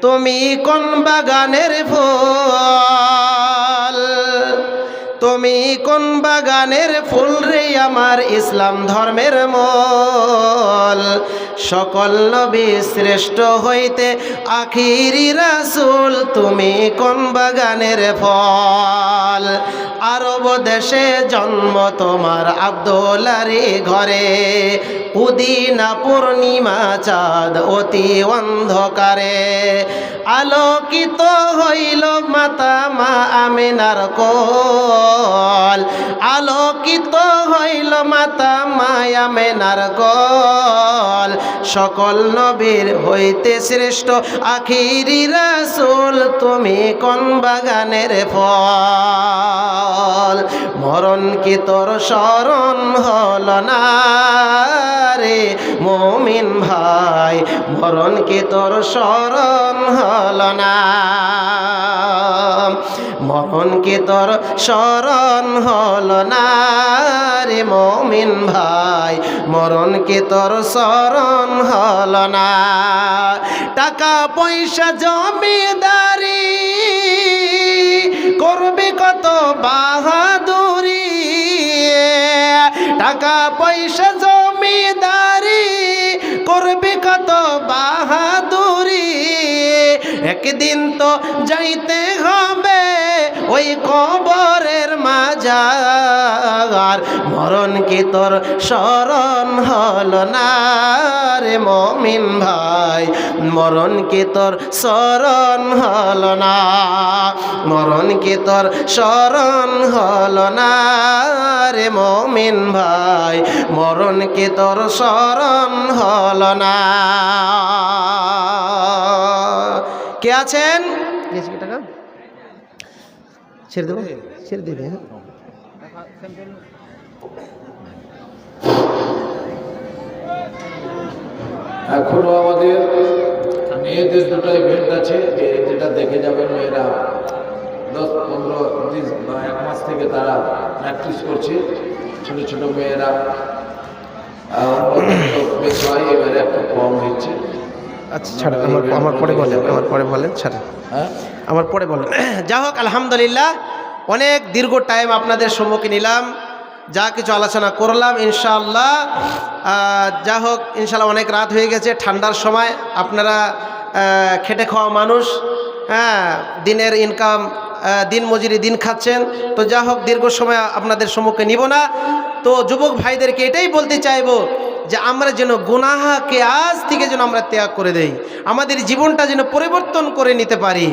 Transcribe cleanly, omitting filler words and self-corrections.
তুমি কোন বাগানের ফুল, তুমি কোন বাগানের ফুল রে আমার ইসলাম ধর্মের মূল। সকল নবী শ্রেষ্ঠ হইতে আখিরি রাসূল, তুমি কোন বাগানের ফল। আরব দেশে জন্ম তোমার আব্দুল্লাহরি ঘরে, উদিনা পূর্ণিমা চাঁদ অতি অন্ধকারে। আলোকিত হইল মাতা মা আমিনার কোল, আলোকিত হইল মাতা মা আমিনার কোল। সকল নবীর হইতে শ্রেষ্ঠ আখিরি রাসূল, তুমি কোন বাগানের ফল। মরণ কি তোর স্মরণ হল না রে মুমিন ভাই, মরণ কি তোর স্মরণ হল না, মরণ কি তোর স্মরণ হল না রে মুমিন ভাই, মরণ কি তোর স্মরণ হল না। টাকা পয়সা জমিদারি করবে কত বাহাদুরি, টাকা পয়সা জমিদারি করবে কত বাহাদুরি। একদিন তো যাইতে হবে ওই কবরের মাজার, মরণ কি তোর স্মরণ হল না রে মুমিন ভাই, মরণ কি তোর স্মরণ হল না, মরণ কি তোর স্মরণ হল না রে মুমিন ভাই, মরণ কি তোর স্মরণ হল না। কে আছেন? টাকা ছেড়ে দেবো, ছেড়ে দিবি। এখনো আমাদের মেয়েদের দুটো ইভেন্ট আছে, যেটা দেখে যাবেন মেয়েরা 10-15 দিন বা 1 মাস থেকে তারা প্র্যাকটিস করছে। ছোট ছোট মেয়েরা বেশ হয়, এবারে একটু কম হয়েছে। আচ্ছা ছাড়েন, আমার পরে বলেন, আমার পরে বলেন, ছাড়েন, হ্যাঁ আমার পরে বলেন। যা হোক আলহামদুলিল্লাহ, অনেক দীর্ঘ টাইম আপনাদের সম্মুখে নিলাম, যা কিছু আলোচনা করলাম ইনশাআল্লাহ। যা হোক ইনশাআল্লাহ, অনেক রাত হয়ে গেছে, ঠান্ডার সময়, আপনারা খেটে খাওয়া মানুষ, হ্যাঁ, দিনের ইনকাম, দিন মজুরি দিন খাচ্ছেন। তো যা হোক দীর্ঘ সময় আপনাদের সম্মুখে নিব না। তো যুবক ভাইদেরকে এটাই বলতে চাইবো যে আমরা যেন গুনাহকে আজ থেকে যেন আমরা ত্যাগ করে দেই, আমাদের জীবনটা যেন পরিবর্তন করে নিতে পারি।